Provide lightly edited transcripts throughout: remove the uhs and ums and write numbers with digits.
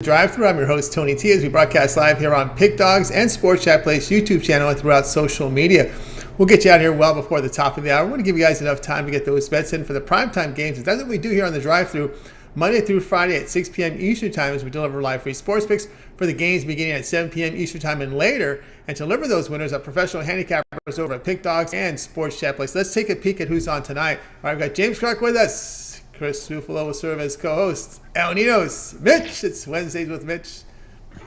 Drive-Thru. I'm your host, Tony T, as we broadcast live here on Pick Dogs and Sports Chat Place YouTube channel and throughout social media. We'll get you out here well before the top of the hour. We're going to give you guys enough time to get those bets in for the primetime games. And that's what we do here on the Drive-Thru, Monday through Friday at 6 p.m. Eastern Time, as we deliver live free sports picks for the games beginning at 7 p.m. Eastern Time and later, and deliver those winners are professional handicappers over at Pick Dogs and Sports Chat Place. Let's take a peek at who's on tonight. All right, we've got James Clark with us. Chris Ruffolo will serve as co-host. Ninos, Mitch. It's Wednesdays with Mitch.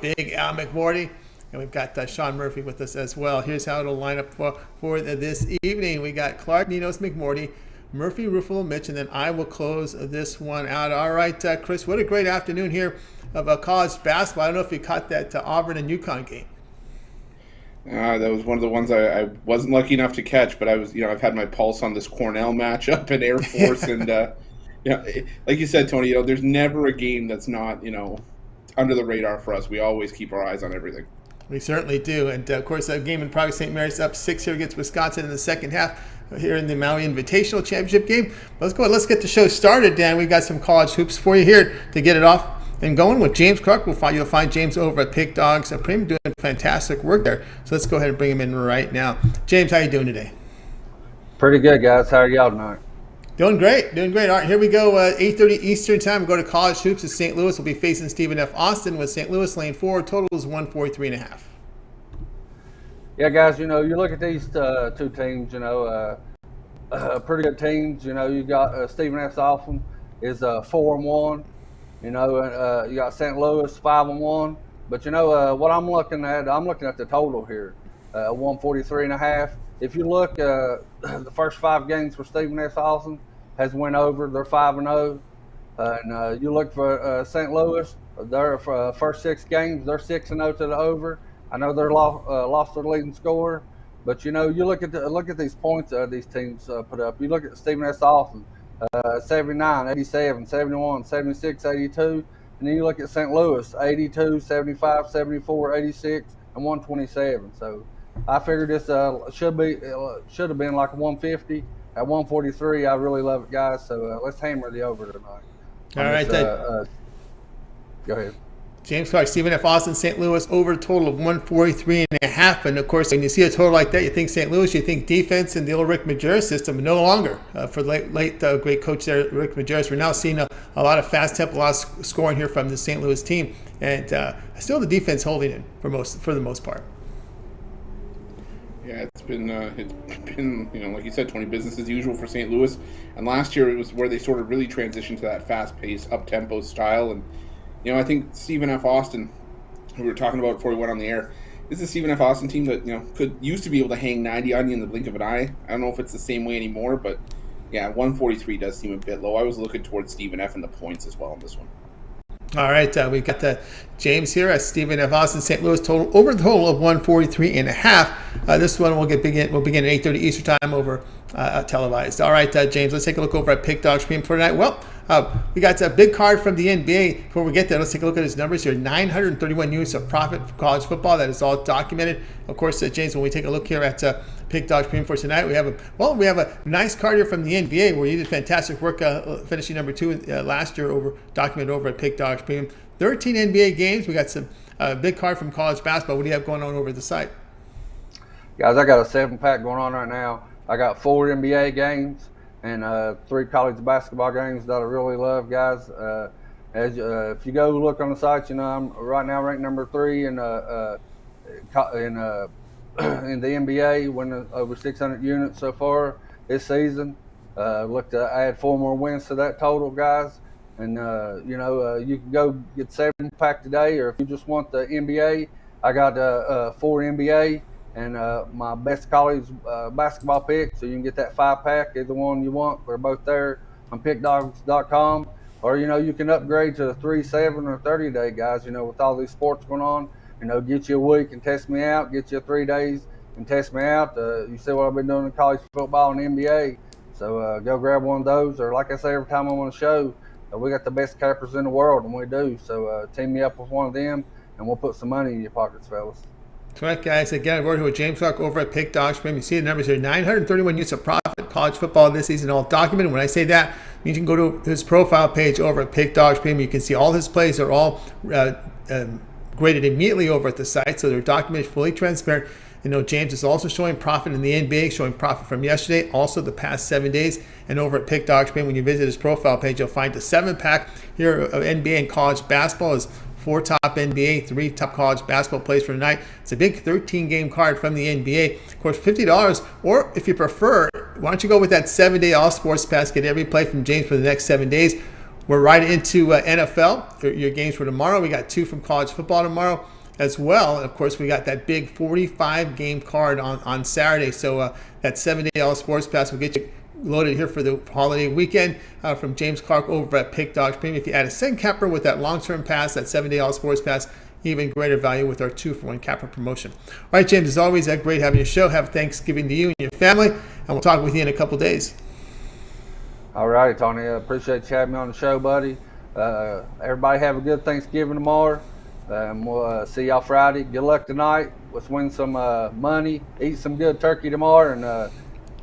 Big Al McMordie. And we've got Sean Murphy with us as well. Here's how it'll line up for this evening. We got Clark, Ninos, McMordie, Murphy, Ruffalo, Mitch, and then I will close this one out. All right, Chris, what a great afternoon here of college basketball. I don't know if you caught that Auburn and UConn game. That was one of the ones I wasn't lucky enough to catch, but I've had my pulse on this Cornell matchup at Air Force, and like you said, Tony, there's never a game that's not under the radar for us. We always keep our eyes on everything. We certainly do, and of course, that game in Prague St. Mary's up 6 here against Wisconsin in the second half here in the Maui Invitational Championship game. Let's go. Let's get the show started, Dan. We've got some college hoops for you here to get it off and going with James Clark. You'll find James over at Pick Dogs. Prim doing fantastic work there. So let's go ahead and bring him in right now. James, how you doing today? Pretty good, guys. How are y'all tonight? Doing great. All right, here we go. 8:30 Eastern Time. We go to college hoops. As St. Louis will be facing Stephen F. Austin with St. Louis lane 4. Total is 143.5. Yeah, guys. You look at these two teams. Pretty good teams. You got Stephen F. Austin is 4-1. You got St. Louis 5-1. But what I'm looking at the total here, 143.5. If you look, the first 5 games for Stephen F. Austin has went over. They're 5-0. And you look for St. Louis, their first 6 games, they're 6-0 to the over. I know they're lost their leading scorer, but you look at these points these teams put up. You look at Stephen F. Austin, 79, 87, 71, 76, 82, and then you look at St. Louis, 82, 75, 74, 86, and 127. So I figured this should have been like a 150. At 143, I really love it, guys. So let's hammer the over tonight. All right, go ahead. James Clark, Stephen F. Austin, St. Louis over a total of 143.5. And of course, when you see a total like that, you think St. Louis, you think defense and the old Rick Majerus system. No longer for the late great coach there, Rick Majerus. We're now seeing a lot of fast tempo, a lot of scoring here from the St. Louis team, and still the defense holding it for the most part. Yeah, it's been like you said, Tony, business as usual for St. Louis. And last year it was where they sort of really transitioned to that fast-paced, up-tempo style. And I think Stephen F. Austin, who we were talking about before we went on the air, this is a Stephen F. Austin team that used to be able to hang 90 on you in the blink of an eye. I don't know if it's the same way anymore, but yeah, 143 does seem a bit low. I was looking towards Stephen F. and the points as well on this one. All right, we've got James here at Stephen F. Austin, St. Louis total over the total of 143.5. This one will begin at 8:30 Eastern Time over televised. All right, James, let's take a look over at Pick Dogs Premium for tonight. Well, we got a big card from the NBA. Before we get there, let's take a look at his numbers here. 931 units of profit for college football. That is all documented. Of course, James, when we take a look here at Pick Dogs Premium for tonight, we have a nice card here from the NBA where you did fantastic work finishing number 2 last year documented over at Pick Dogs Premium. 13 NBA games. We got some big card from college basketball. What do you have going on over the site? Guys, I got a 7-pack going on right now. I got 4 NBA games and 3 college basketball games that I really love, guys. If you go look on the site, I'm right now ranked number 3 in the NBA, winning over 600 units so far this season. Look to add 4 more wins to that total, guys. And you can go get 7-pack today, or if you just want the NBA, I got 4 NBA. And my best college basketball pick, so you can get that 5-pack, either one you want. They're both there on pickdogs.com. Or, you can upgrade to the 3, 7, or 30-day, guys, with all these sports going on. Get you a week and test me out, get you 3 days and test me out. You see what I've been doing in college football and NBA. So go grab one of those. Or like I say every time I'm on the show, we got the best cappers in the world, and we do. So team me up with one of them, and we'll put some money in your pockets, fellas. That's right, guys. Again, we're with James Clark over at Pick Dogs Premium. You see the numbers here, 931 units of profit college football this season, all documented. When I say that, You can go to his profile page over at Pick Dogs Premium. You can see all his plays are all graded immediately over at the site, so they're documented, fully transparent. James is also showing profit in the NBA, showing profit from yesterday, also the past 7 days. And over at Pick Dogs Premium, when you visit his profile page, you'll find a 7-pack here of NBA and college basketball. Is 4 top NBA, 3 top college basketball plays for tonight. It's a big 13-game card from the NBA. Of course, $50. Or if you prefer, why don't you go with that 7-day All Sports Pass, get every play from James for the next 7 days. We're right into NFL. Your games for tomorrow. We got 2 from college football tomorrow as well. And of course, we got that big 45-game card on Saturday. So that 7-day All Sports Pass will get you loaded here for the holiday weekend from James Clark over at Pick Dogs Premium. If you add a second capper with that long-term pass, that 7-day All Sports Pass, even greater value with our 2-for-1 capper promotion. All right, James, as always, great having your show. Have Thanksgiving to you and your family, and we'll talk with you in a couple days. All right, Tony. I appreciate you having me on the show, buddy. Everybody have a good Thanksgiving tomorrow. We'll see y'all Friday. Good luck tonight. Let's win some money, eat some good turkey tomorrow, and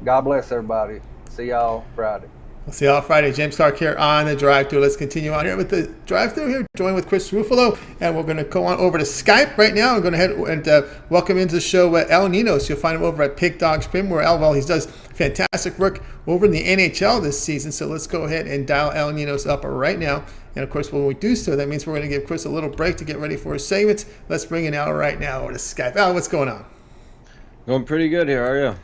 God bless everybody. See y'all Friday. We'll see y'all Friday. James Clark here on the drive-thru. Let's continue on here with the drive-thru here. Join with Chris Ruffolo, and we're going to go on over to Skype right now. We're going to head and welcome into the show El Ninos. You'll find him over at Pick Dogs Premium, where he does fantastic work over in the NHL this season. So let's go ahead and dial El Ninos up right now. And of course, when we do so, that means we're going to give Chris a little break to get ready for his segments. Let's bring in Al right now over to Skype. Al, what's going on? Going pretty good here. How are you?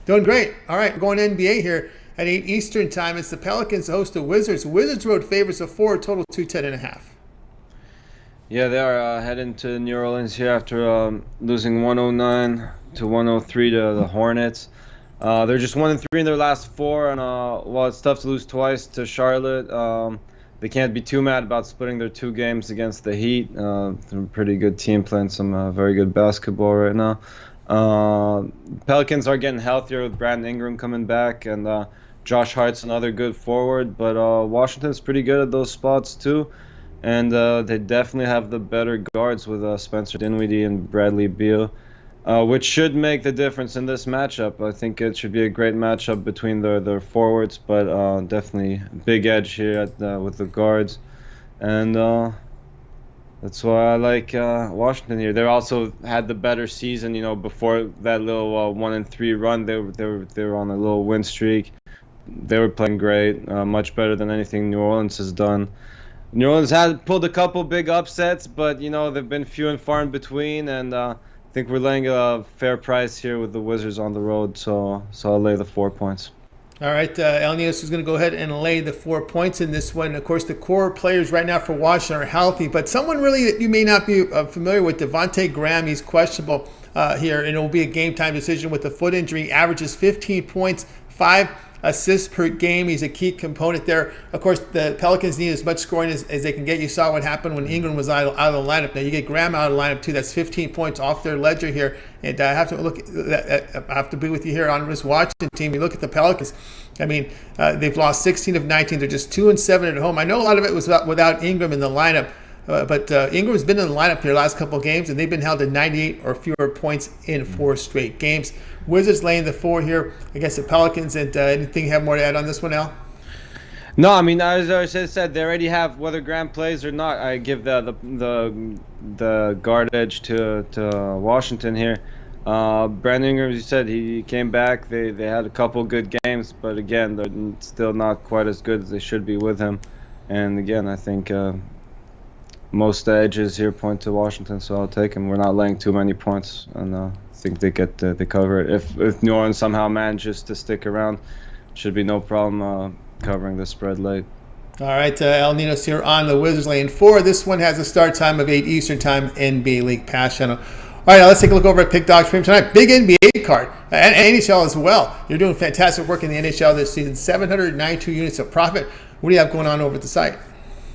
Doing great. All right, we're going NBA here. At 8 Eastern time, it's the Pelicans host the Wizards. Wizards road favorites of 4, total 210.5. Yeah, they are heading to New Orleans here after losing 109 to 103 to the Hornets. They're just 1-3 in their last 4, and while it's tough to lose twice to Charlotte, they can't be too mad about splitting their 2 games against the Heat. They're a pretty good team playing some very good basketball right now. Pelicans are getting healthier with Brandon Ingram coming back, and Josh Hart's another good forward, but Washington's pretty good at those spots too, and they definitely have the better guards with Spencer Dinwiddie and Bradley Beal, which should make the difference in this matchup. I think it should be a great matchup between their forwards, but definitely big edge here with the guards, and that's why I like Washington here. They also had the better season, before that little 1-3 run. They were on a little win streak. They were playing great, much better than anything New Orleans has done. New Orleans had pulled a couple big upsets, but they've been few and far in between. And I think we're laying a fair price here with the Wizards on the road, so I'll lay the 4 points. All right, El Ninos is going to go ahead and lay the 4 points in this one. Of course, the core players right now for Washington are healthy, but someone really that you may not be familiar with, Devontae Graham, he's questionable here, and it will be a game-time decision with the foot injury. He averages 15 points, 5 assists per game. He's a key component there. Of course, the Pelicans need as much scoring as they can get. You saw what happened when Ingram was out of the lineup. Now you get Graham out of the lineup too. That's 15 points off their ledger here. And I have to be with you here on this Washington team. You look at the Pelicans. I mean, they've lost 16 of 19. They're just 2-7 at home. I know a lot of it was without Ingram in the lineup. But Ingram's been in the lineup here the last couple of games, and they've been held to 98 or fewer points in 4 straight games. Wizards laying the 4 here against the Pelicans. And anything you have more to add on this one, Al? No, I mean, as I said, they already have, whether Graham plays or not, I give the guard edge to Washington here. Brandon Ingram, as you said, he came back. They had a couple good games, but again, they're still not quite as good as they should be with him. And again, I think most edges here point to Washington, so I'll take him. We're not laying too many points, and I think they cover it. If New Orleans somehow manages to stick around, should be no problem covering the spread late. All right, El Ninos here on the Wizards laying 4. This one has a start time of 8 Eastern time, NBA League Pass Channel. All right, now let's take a look over at Pick Dogs Premium tonight. Big NBA card, and NHL as well. You're doing fantastic work in the NHL this season. 792 units of profit. What do you have going on over at the site?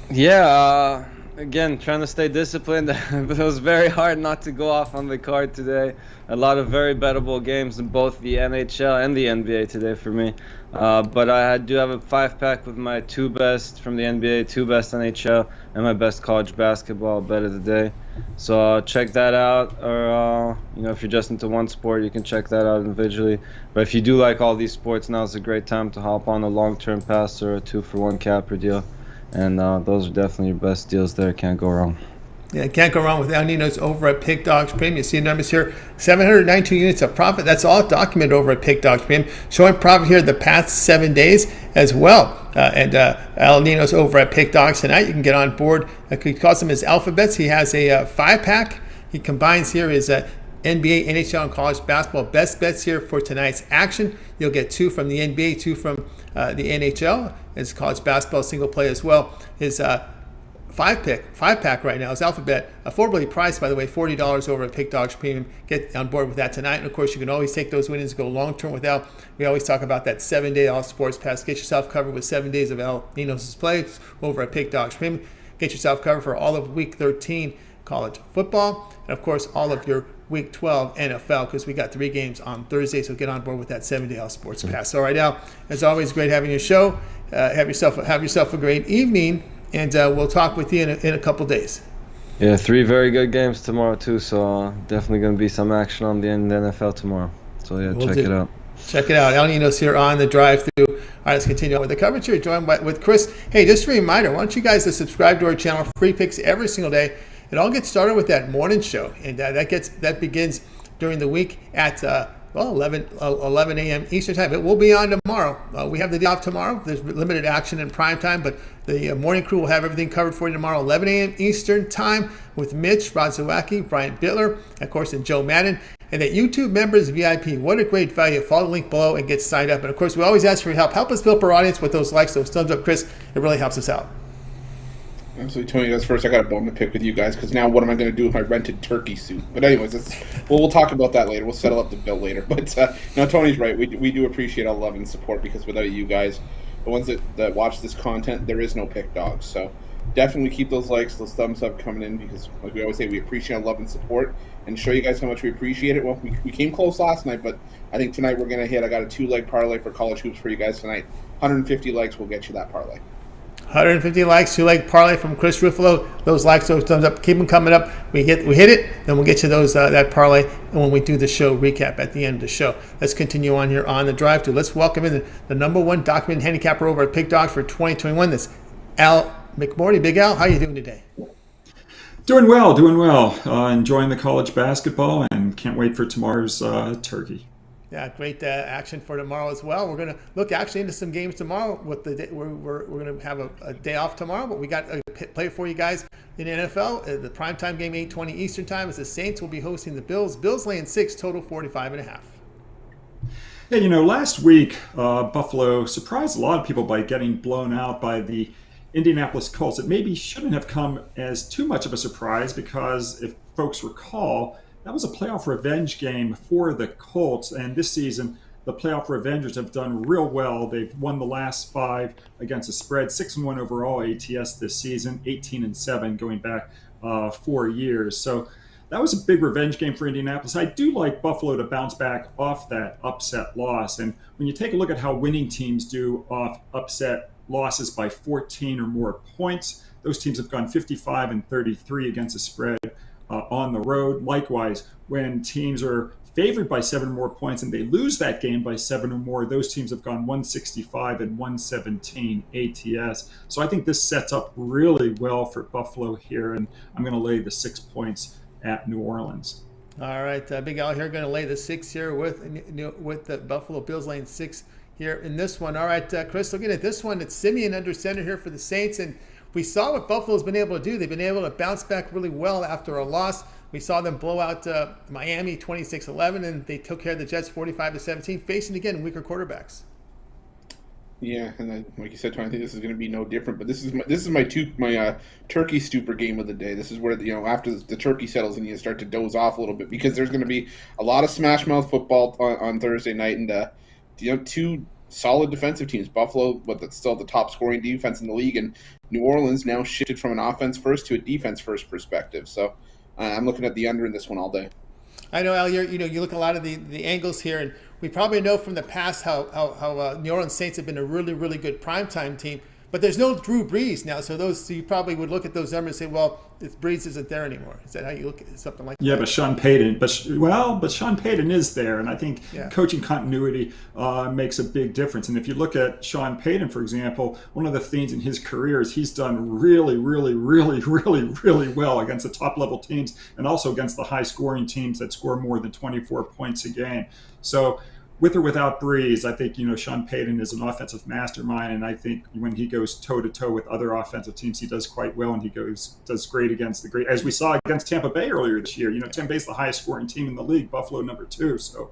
Yeah, Again, trying to stay disciplined, but it was very hard not to go off on the card today. A lot of very bettable games in both the NHL and the NBA today for me. But I do have a 5-pack with my 2 best from the NBA, 2 best NHL, and my best college basketball bet of the day. So check that out. Or if you're just into one sport, you can check that out individually. But if you do like all these sports, now is a great time to hop on a long-term pass or a 2-for-1 capper deal. And those are definitely your best deals there. Can't go wrong. Yeah, can't go wrong with Ninos over at Pick Dogs Premium. You see the numbers here, 792 units of profit. That's all documented over at Pick Dogs Premium. Showing profit here the past 7 days as well. Al Ninos over at Pick Dogs tonight. You can get on board. He calls them his alphabets. He has a 5-pack. He combines here his NBA, NHL, and college basketball best bets here for tonight's action. You'll get 2 from the NBA, 2 from the NHL. His college basketball single play as well. His 5-pack right now is alphabet, affordably priced, by the way, $40 over at Pick Dogs Premium. Get on board with that tonight. And of course, you can always take those winnings and go long term without. We always talk about that 7-day all sports pass. Get yourself covered with 7 days of Al Ninos' plays over at Pick Dogs Premium. Get yourself covered for all of Week 13 college football, and of course all of your Week 12 NFL, because we got 3 games on Thursday. So get on board with that 7-day all sports pass. All right, Al, as always, great having your show. Have yourself a great evening. And we'll talk with you in a couple days. Yeah, 3 very good games tomorrow too, so definitely going to be some action on the NFL tomorrow. So yeah, check it out. Check it out. Al Ninos here on the drive-through. All right, let's continue on with the coverage here. Joined with Chris. Hey, just a reminder, why don't you guys subscribe to our channel? Free picks every single day. It all gets started with that morning show, and that begins during the week at 11 a.m. Eastern time. It will be on tomorrow. We have the day off tomorrow. There's limited action in prime time, but the morning crew will have everything covered for you tomorrow, 11 a.m. Eastern time, with Mitch, Rod Zawacki, Brian Bittler, of course, and Joe Madden. And at YouTube Members VIP, what a great value. Follow the link below and get signed up. And of course, we always ask for your help. Help us build our audience with those likes, those thumbs up, Chris. It really helps us out. Absolutely, Tony. That's first. I got a bone to pick with you guys, because now what am I going to do with my rented turkey suit? But anyways, we'll talk about that later. We'll settle up the bill later. But no, Tony's right. We do appreciate all love and support, because without you guys, the ones that watch this content, there is no Pick Dogs. So definitely keep those likes, those thumbs up coming in, because like we always say, we appreciate all love and support, and show you guys how much we appreciate it. Well, we came close last night, but I think tonight we're going to hit. I got a 2-leg parlay for college hoops for you guys tonight. 150 likes will get you that parlay. 150 likes, 2-leg parlay from Chris Ruffolo. Those likes, those thumbs up, keep them coming up. We hit it, then we'll get you those that parlay. And when we do the show recap at the end of the show, let's continue on here on the drive through. Let's welcome in the number 1 documented handicapper over at Pick Dogs for 2021. That's Al McMordie. Big Al, how are you doing today? Doing well. Enjoying the college basketball, and can't wait for tomorrow's turkey. Yeah, great action for tomorrow as well. We're going to look actually into some games tomorrow. We're going to have a day off tomorrow, but we got a play for you guys in the NFL. The primetime game, 8:20 Eastern time, is the Saints will be hosting the Bills. Bills laying 6, total 45.5. Yeah, last week Buffalo surprised a lot of people by getting blown out by the Indianapolis Colts. It maybe shouldn't have come as too much of a surprise, because if folks recall, that was a playoff revenge game for the Colts, and this season the playoff revengers have done real well. They've won the last 5 against the spread, 6-1 overall ATS this season, 18-7 going back 4 years. So that was a big revenge game for Indianapolis. I do like Buffalo to bounce back off that upset loss, and when you take a look at how winning teams do off upset losses by 14 or more points, those teams have gone 55-33 against the spread on the road. Likewise, when teams are favored by 7 or more points and they lose that game by 7 or more, those teams have gone 165-117 ATS. So I think this sets up really well for Buffalo here, and I'm going to lay the 6 points at New Orleans. All right, Big Al here, going to lay the 6 here with the Buffalo Bills laying 6 here in this one. All right, Chris, looking at this one, it's Simeon under center here for the Saints, and we saw what Buffalo's been able to do. They've been able to bounce back really well after a loss. We saw them blow out Miami 26-11, and they took care of the Jets 45-17, facing again weaker quarterbacks. Yeah, and like you said, Tony, I think this is going to be no different. But this is my turkey stupor game of the day. This is where after the turkey settles in, you start to doze off a little bit, because there's going to be a lot of smash mouth football on Thursday night, and two solid defensive teams. Buffalo, that's still the top scoring defense in the league, and New Orleans now shifted from an offense first to a defense first perspective. So I'm looking at the under in this one all day. I know, Al, you look at a lot of the angles here, and we probably know from the past how New Orleans Saints have been a really, really good primetime team. But there's no Drew Brees now, so you probably would look at those numbers and say, well, Brees isn't there anymore. Is that how you look at something like that? Yeah, but Sean Payton, but Sean Payton is there, and I think coaching continuity makes a big difference. And if you look at Sean Payton, for example, one of the things in his career is he's done really, really, really, really, really well against the top-level teams and also against the high-scoring teams that score more than 24 points a game. So with or without Brees, I think, Sean Payton is an offensive mastermind, and I think when he goes toe-to-toe with other offensive teams, he does quite well, and he does great against the great, as we saw against Tampa Bay earlier this year. Tampa Bay's the highest scoring team in the league, Buffalo number 2. So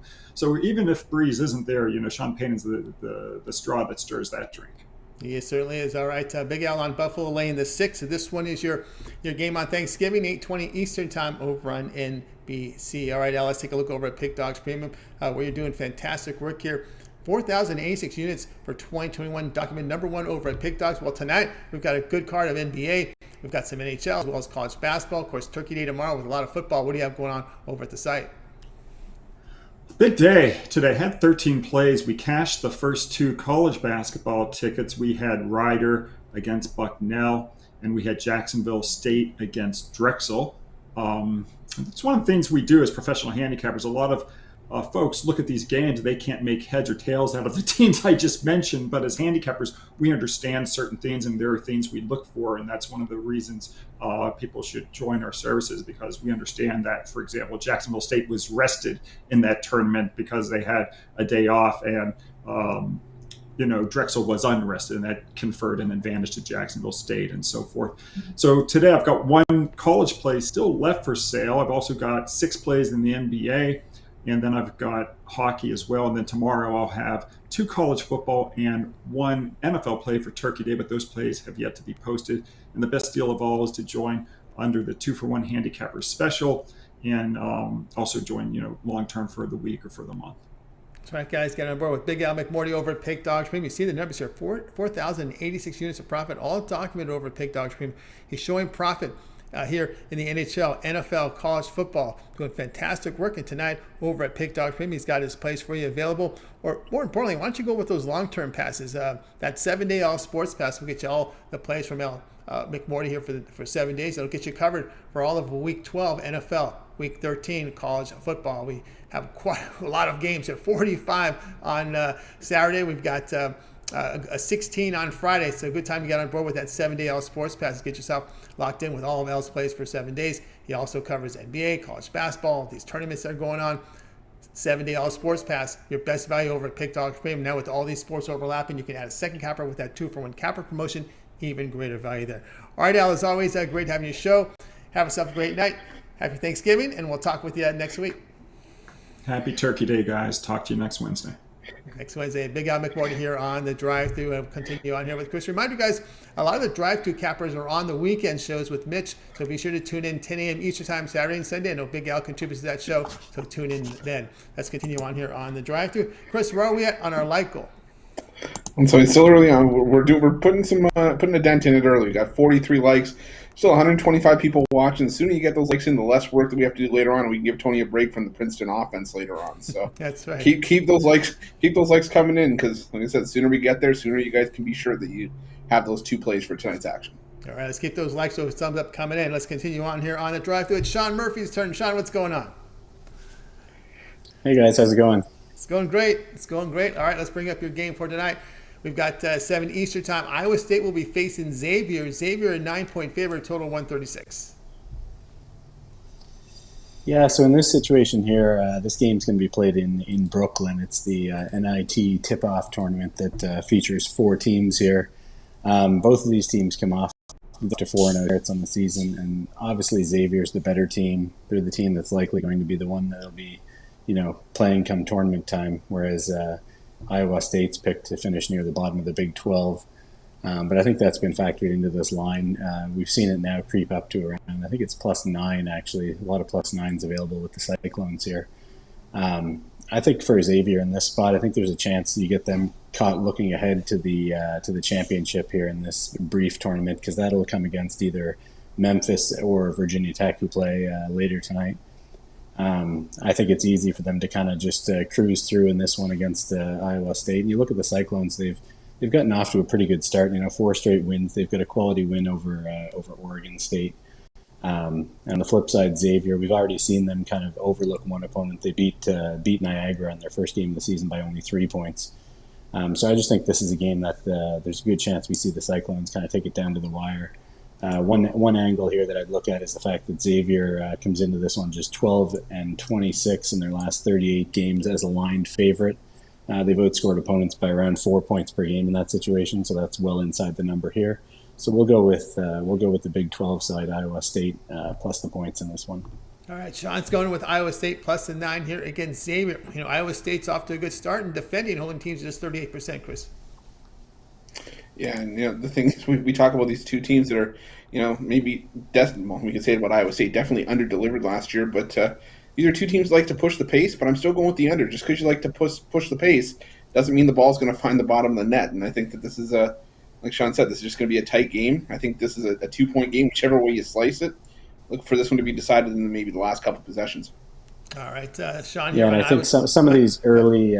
even if Brees isn't there, Sean Payton's the straw that stirs that drink. He certainly is. All right, Big Al on Buffalo laying the 6. So this one is your game on Thanksgiving, 8:20 Eastern time over on NBC. All right, Al, let's take a look over at Pick Dogs Premium, where you're doing fantastic work here. 4,086 units for 2021, document number 1 over at Pick Dogs. Well, tonight we've got a good card of NBA. We've got some NHL as well as college basketball. Of course, Turkey Day tomorrow with a lot of football. What do you have going on over at the site? Big day today. Had 13 plays. We cashed the first 2 college basketball tickets. We had Rider against Bucknell, and we had Jacksonville State against Drexel. It's one of the things we do as professional handicappers. A lot of folks look at these games, they can't make heads or tails out of the teams I just mentioned, but as handicappers, we understand certain things, and there are things we look for, and that's one of the reasons people should join our services, because we understand that, for example, Jacksonville State was rested in that tournament because they had a day off, and Drexel was unrested, and that conferred an advantage to Jacksonville State and so forth. So today I've got 1 college play still left for sale. I've also got 6 plays in the NBA, and then I've got hockey as well. And then tomorrow I'll have 2 college football and 1 NFL play for Turkey Day, but those plays have yet to be posted. And the best deal of all is to join under the 2-for-1 Handicappers special, and also join, long-term for the week or for the month. That's right, guys. Get on board with Big Al McMordie over at Pick Dogs Premium. You see the numbers here, 4,086 units of profit, all documented over at Pick Dogs Premium. He's showing profit here in the NHL, NFL, college football. Doing fantastic work. And tonight over at Pick Dogs Premium, he's got his place for you available. Or more importantly, why don't you go with those long-term passes? That 7-day all sports pass will get you all the plays from McMordie here for 7 days. It'll get you covered for all of week 12 NFL, week 13 college football. We have quite a lot of games here. 45 on Saturday. We've got a 16 on Friday. So a good time to get on board with that 7-day all sports pass. Get yourself locked in with all of L's plays for 7 days. He also covers NBA, college basketball, these tournaments that are going on. 7-day all sports pass, your best value over at Pick Dogs Premium. Now with all these sports overlapping, you can add a second capper with that 2-for-1 capper promotion. Even greater value there. All right, Al, as always, great having you show. Have yourself a great night. Happy Thanksgiving, and we'll talk with you next week. Happy Turkey Day, guys. Talk to you next Wednesday. Next Wednesday, Big Al McMordie here on the Drive-Thru. We'll continue on here with Chris. Remind you guys, a lot of the Drive-Thru cappers are on the weekend shows with Mitch, so be sure to tune in 10 a.m. Eastern time, Saturday and Sunday. I know Big Al contributes to that show, so tune in then. Let's continue on here on the Drive-Thru. Chris, where are we at on our like goal? And so it's still early on. We're putting a dent in it early. We got 43 likes, still 125 people watching. The sooner you get those likes in, the less work that we have to do later on, and we can give Tony a break from the Princeton offense later on. So that's right. Keep those likes coming in, because like I said, the sooner we get there, the sooner you guys can be sure that you have those 2 plays for tonight's action. All right, let's keep those likes, those thumbs up coming in. Let's continue on here on the Drive-Thru. It's Sean Murphy's turn. Sean, what's going on? Hey guys, how's it going? It's going great. It's going great. All right, let's bring up your game for tonight. We've got 7 Eastern time. Iowa State will be facing Xavier. Xavier a 9-point favorite, total 136. Yeah, so in this situation here, this game's going to be played in Brooklyn. It's the NIT tip-off tournament that features 4 teams here. Both of these teams come off after 4-0 starts on the season, and obviously Xavier's the better team. They're the team that's likely going to be the one that'll be, playing come tournament time, whereas Iowa State's picked to finish near the bottom of the Big 12. But I think that's been factored into this line. We've seen it now creep up to around, I think it's +9 actually. A lot of +9s available with the Cyclones here. I think for Xavier in this spot, I think there's a chance you get them caught looking ahead to the championship here in this brief tournament, because that'll come against either Memphis or Virginia Tech, who play later tonight. I think it's easy for them to kind of just cruise through in this one against Iowa State. And you look at the Cyclones; they've gotten off to a pretty good start. 4 straight wins. They've got a quality win over Oregon State. On the flip side, Xavier, we've already seen them kind of overlook one opponent. They beat Niagara in their first game of the season by only 3 points. So I just think this is a game that there's a good chance we see the Cyclones kind of take it down to the wire. One angle here that I'd look at is the fact that Xavier comes into this one just 12-26 in their last 38 games as a lined favorite. They've outscored opponents by around 4 points per game in that situation, so that's well inside the number here. So we'll go with the Big 12 side, Iowa State, plus the points in this one. All right, Sean's going with Iowa State plus the 9 here against Xavier. Iowa State's off to a good start and defending, holding teams just 38%, Chris. Yeah, and the thing is, we talk about these two teams that are, maybe we can say it about Iowa State, definitely under-delivered last year, but these are two teams that like to push the pace, but I'm still going with the under. Just because you like to push the pace doesn't mean the ball's going to find the bottom of the net, and I think that this is like Sean said, this is just going to be a tight game. I think this is a 2-point game, whichever way you slice it. Look for this one to be decided in maybe the last couple possessions. All right, Sean. Yeah, and I think some of these early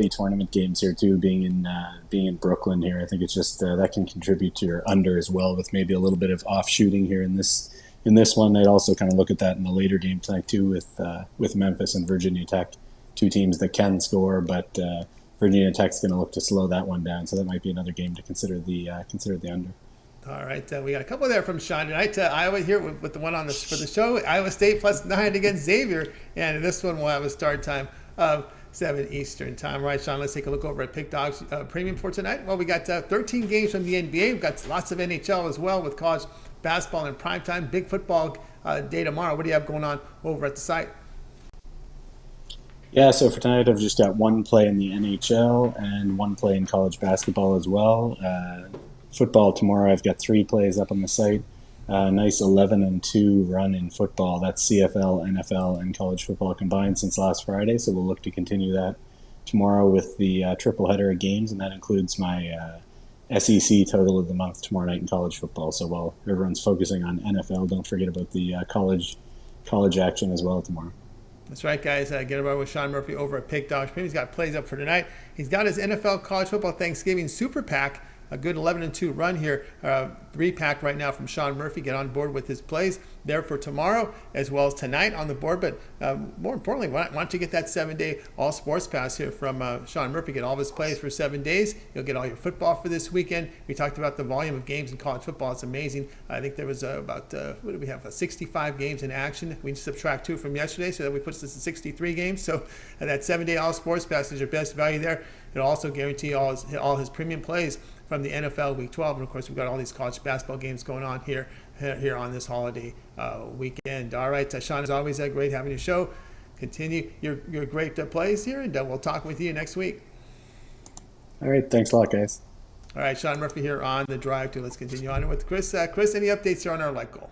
tournament games here too, being in Brooklyn here, I think it's just that can contribute to your under as well, with maybe a little bit of off shooting here in this one. I'd also kind of look at that in the later game tonight too, with Memphis and Virginia Tech, two teams that can score, but Virginia Tech's going to look to slow that one down, so that might be another game to consider the under. All right, we got a couple there from Sean tonight. Iowa here with the one on for the show. Iowa State plus 9 against Xavier, and this one will have a start time of 7 Eastern time. All right, Sean, let's take a look over at Pick Dogs Premium for tonight. Well, we got 13 games from the NBA. We've got lots of NHL as well, with college basketball in prime time. Big football day tomorrow. What do you have going on over at the site? Yeah, so for tonight, I've just got one play in the NHL and one play in college basketball as well. Football tomorrow, I've got 3 plays up on the site. Nice 11-2 run in football. That's CFL, NFL, and college football combined since last Friday. So we'll look to continue that tomorrow with the triple header of games, and that includes my SEC total of the month tomorrow night in college football. So while everyone's focusing on NFL, don't forget about the college action as well tomorrow. That's right, guys. Get over with Sean Murphy over at Pick Dogs. He's got plays up for tonight. He's got his NFL College Football Thanksgiving Super PAC. A good 11-2 run here, 3-pack right now from Sean Murphy. Get on board with his plays there for tomorrow as well as tonight on the board. But more importantly, why don't you get that 7-day all sports pass here from Sean Murphy? Get all of his plays for 7 days. You'll get all your football for this weekend. We talked about the volume of games in college football. It's amazing. I think there was about, what do we have, 65 games in action. We subtract 2 from yesterday, so that we put this at 63 games. So that 7-day all sports pass is your best value there. It'll also guarantee all his premium plays from the NFL Week 12. And, of course, we've got all these college basketball games going on here on this holiday weekend. All right, Sean, as always, great having your show. Continue your great plays here, and we'll talk with you next week. All right, thanks a lot, guys. All right, Sean Murphy here on The Drive to. Let's continue on with Chris. Chris, any updates here on our like goal?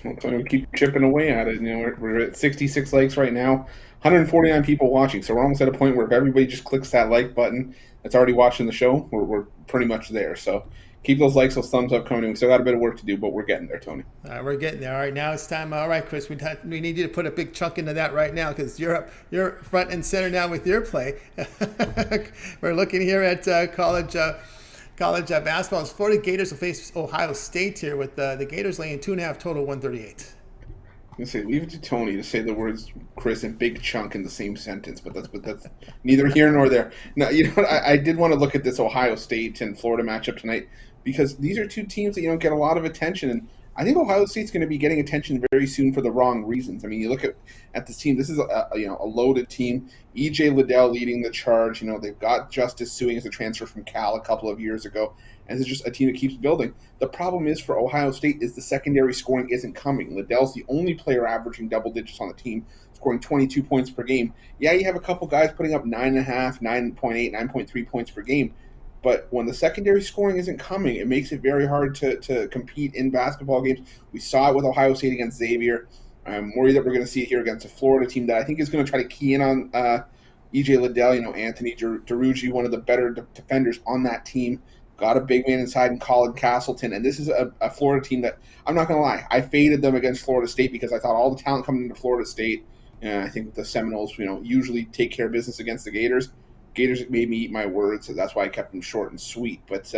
We'll keep chipping away at it. We're at 66 likes right now, 149 people watching. So we're almost at a point where if everybody just clicks that like button that's already watching the show, we're pretty much there. So keep those likes, those thumbs up coming. We still got a bit of work to do, but we're getting there, Tony. We're getting there. All right, now it's time. All right, Chris, we need you to put a big chunk into that right now, because you're front and center now with your play. We're looking here at college basketball. Florida Gators will face Ohio State here, with the Gators laying 2.5 total, 138. I'm gonna say leave it to Tony to say the words Chris and big chunk in the same sentence, but that's neither here nor there. Now, I did want to look at this Ohio State and Florida matchup tonight, because these are two teams that get a lot of attention, and I think Ohio State's going to be getting attention very soon for the wrong reasons. I mean, you look at this team. This is a loaded team. E.J. Liddell leading the charge. They've got Justice Suing as a transfer from Cal a couple of years ago, and it's just a team that keeps building. The problem is for Ohio State is the secondary scoring isn't coming. Liddell's the only player averaging double digits on the team, scoring 22 points per game. Yeah, you have a couple guys putting up 9.5, 9.8, 9.3 points per game. But when the secondary scoring isn't coming, it makes it very hard to compete in basketball games. We saw it with Ohio State against Xavier. I'm worried that we're going to see it here against a Florida team that I think is going to try to key in on EJ Liddell. Anthony Duruji, one of the better defenders on that team, got a big man inside in Colin Castleton. And this is a Florida team that, I'm not going to lie, I faded them against Florida State because I thought all the talent coming into Florida State, and I think the Seminoles, usually take care of business against the Gators. Gators made me eat my words, so that's why I kept them short and sweet. But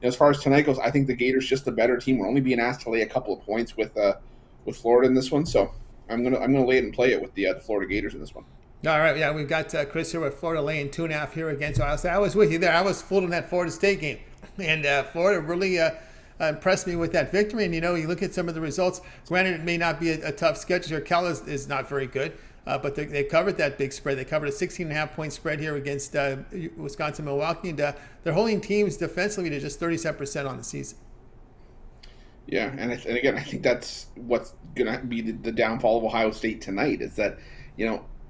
as far as tonight goes, I think the Gators just the better team. We're only being asked to lay a couple of points with Florida in this one, so I'm gonna lay it and play it with the Florida Gators in this one. All right, yeah, we've got Chris here with Florida laying 2.5 here against Ohio State. I was with you there. I was fooled in that Florida State game, and Florida really impressed me with that victory. And you look at some of the results. Granted, it may not be a tough schedule here. Cal is not very good. But they covered that big spread. They covered a 16.5-point spread here against Wisconsin-Milwaukee. And they're holding teams defensively to just 37% on the season. Yeah, and again, I think that's what's going to be the downfall of Ohio State tonight is that,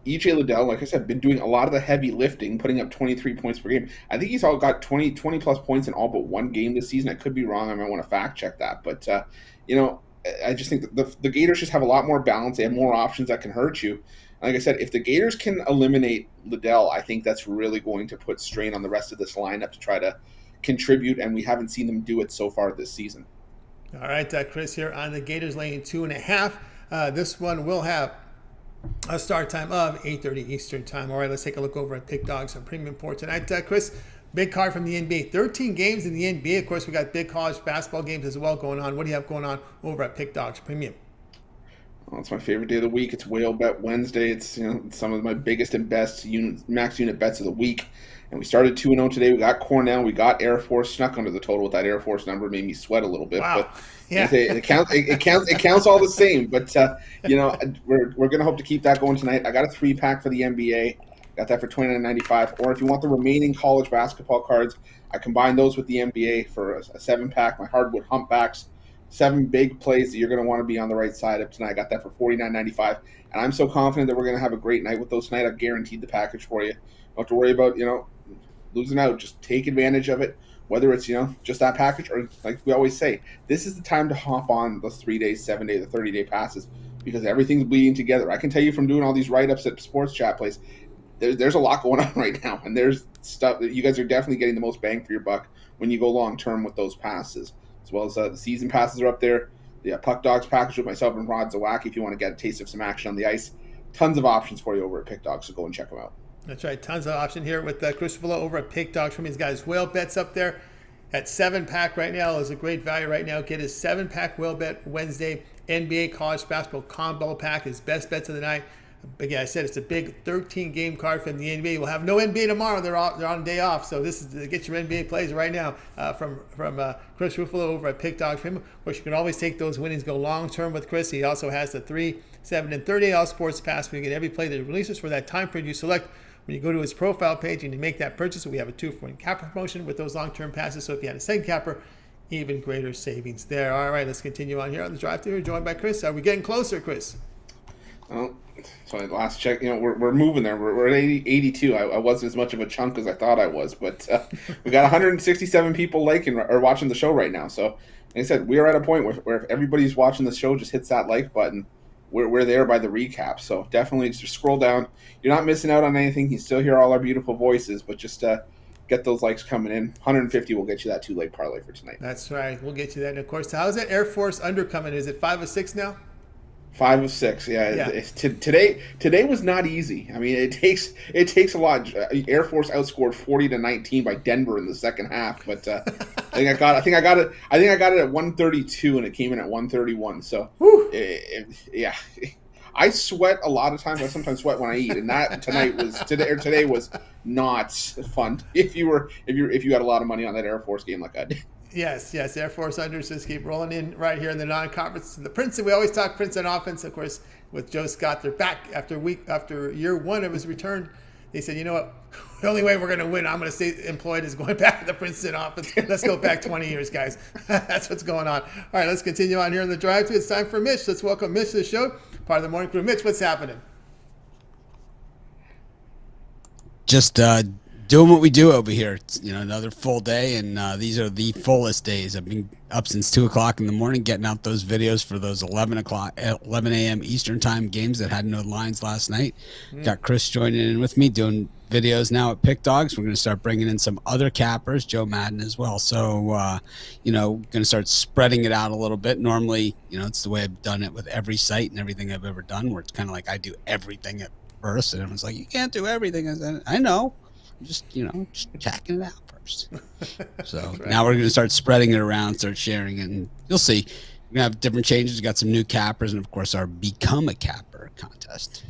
E.J. Liddell, like I said, been doing a lot of the heavy lifting, putting up 23 points per game. I think he's all got 20-plus points in all but one game this season. I could be wrong. I might want to fact-check that. But, I just think that the Gators just have a lot more balance. They have more options that can hurt you. Like I said, if the Gators can eliminate Liddell, I think that's really going to put strain on the rest of this lineup to try to contribute, and we haven't seen them do it so far this season. All right, Chris here on the Gators laying 2.5. This one will have a start time of 8:30 Eastern time. All right, let's take a look over at Pick Dogs on Premium Port tonight. Chris, big card from the NBA. 13 games in the NBA. Of course, we got big college basketball games as well going on. What do you have going on over at Pick Dogs Premium? Well, it's my favorite day of the week. It's Whale Bet Wednesday. It's some of my biggest and best max unit bets of the week. And we started 2-0 today. We got Cornell. We got Air Force. Snuck under the total with that Air Force number. Made me sweat a little bit. Wow. But yeah, it counts all the same. But we're gonna hope to keep that going tonight. I got a 3-pack for the NBA. Got that for $29.95. Or if you want the remaining college basketball cards, I combined those with the NBA for a 7-pack. My hardwood humpbacks. 7 big plays that you're going to want to be on the right side of tonight. I got that for $49.95. And I'm so confident that we're going to have a great night with those tonight. I've guaranteed the package for you. Don't have to worry about, losing out. Just take advantage of it, whether it's, just that package or, like we always say, this is the time to hop on those 3 days, 7 day, the 30-day passes because everything's bleeding together. I can tell you from doing all these write-ups at Sports Chat Place, there's a lot going on right now. And there's stuff that you guys are definitely getting the most bang for your buck when you go long-term with those passes. As well as the season passes are up there. The Puck Dogs package with myself and Rod Zawacki if you want to get a taste of some action on the ice. Tons of options for you over at Pick Dogs, so go and check them out. That's right. Tons of option here with Chris Ruffolo over at Pick Dogs. From his guys, Whale Bets up there at 7-pack right now is a great value right now. Get his 7-pack Whale Bet Wednesday NBA college basketball combo pack, his best bets of the night. Again, I said it's a big 13-game card from the NBA. We'll have no NBA tomorrow. They're on a day off. So this is to get your NBA plays right now from Chris Ruffalo over at Pick Dogs. Of course, you can always take those winnings, go long-term with Chris. He also has the 3, 7, and 30 All Sports Pass where you get every play that he releases for that time period you select. When you go to his profile page and you make that purchase, we have a 2-for-1 capper promotion with those long-term passes. So if you had a second capper, even greater savings there. All right, let's continue on here on the drive-thru. Joined by Chris. Are we getting closer, Chris? Well, so last check, we're moving there. We're at 82. I wasn't as much of a chunk as I thought I was, but we got 167 people liking or watching the show right now. So, like I said, we are at a point where if everybody's watching the show, just hits that like button. We're there by the recap. So definitely just scroll down. You're not missing out on anything. You still hear all our beautiful voices, but just get those likes coming in. 150 will get you that 2-leg parlay for tonight. That's right. We'll get you that. And of course, how's that Air Force under coming? Is it 5 of 6 now? 5 of 6, yeah. Today was not easy. I mean, it takes a lot. Air Force outscored 40-19 by Denver in the second half, but I think I got it at 132, and it came in at 131. So, yeah, I sweat a lot of times. I sometimes sweat when I eat, and that today was not fun. If you had a lot of money on that Air Force game like I did. Yes. Air Force unders just keep rolling in right here in the non-conference. The Princeton, we always talk Princeton offense, of course, with Joe Scott. They're back after year 1 of his return. They said, you know what, the only way we're going to win, I'm going to stay employed, is going back to the Princeton offense. Let's go back 20 years, guys. That's what's going on. All right, let's continue on here in the drive-thru. It's time for Mitch. Let's welcome Mitch to the show, part of the morning crew. Mitch, what's happening? Just doing what we do over here. It's, another full day, and these are the fullest days. I've been up since 2 o'clock in the morning, getting out those videos for those 11 a.m. Eastern time games that had no lines last night. Got Chris joining in with me, doing videos now at Pick Dogs. We're going to start bringing in some other cappers, Joe Madden as well. So, going to start spreading it out a little bit. Normally, it's the way I've done it with every site and everything I've ever done, where it's kind of like I do everything at first, and everyone's like, you can't do everything. I know. Just checking it out first. So right. Now we're going to start spreading it around, start sharing it, and you'll see. We're going to have different changes. We've got some new cappers, and of course our Become a Capper contest.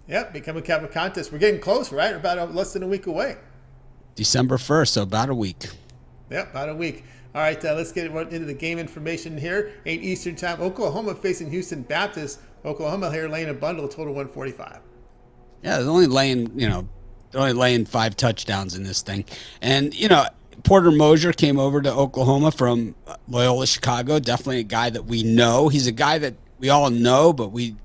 Yep, Become a Capper contest. We're getting close, right? We're about less than a week away. December 1st, so about a week. Yep, about a week. All right, let's get into the game information here. 8 Eastern time, Oklahoma facing Houston Baptist. Oklahoma here laying a bundle, total 145. Yeah, they're only laying 5 touchdowns in this thing. And, Porter Mosier came over to Oklahoma from Loyola Chicago. Definitely a guy that we know. He's a guy that we all know, but we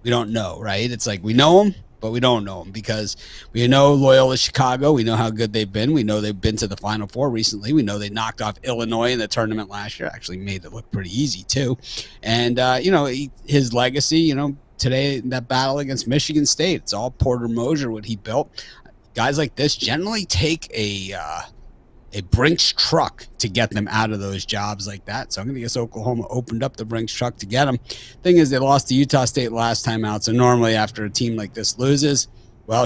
don't know, right? It's like we know him, but we don't know him because we know Loyola Chicago. We know how good they've been. We know they've been to the Final Four recently. We know they knocked off Illinois in the tournament last year. Actually made it look pretty easy, too. And, his legacy, today in that battle against Michigan State, it's all Porter Mosier, what he built. Guys like this generally take a Brinks truck to get them out of those jobs like that. So I'm going to guess Oklahoma opened up the Brinks truck to get them. Thing is, they lost to Utah State last time out. So normally after a team like this loses,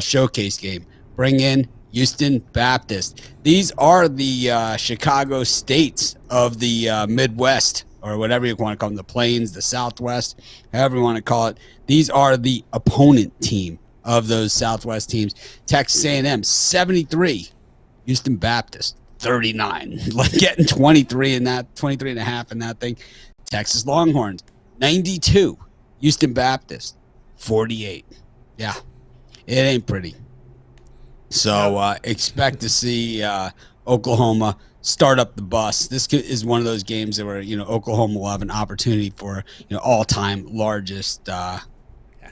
showcase game. Bring in Houston Baptist. These are the Chicago states of the Midwest, or whatever you want to call them, the Plains, the Southwest, however you want to call it. These are the opponent team of those Southwest teams. Texas A&M 73, Houston Baptist 39, like getting 23 and a half in that thing. Texas Longhorns 92, Houston Baptist 48. Yeah, it ain't pretty. So expect to see Oklahoma start up the bus. This is one of those games where Oklahoma will have an opportunity for all-time largest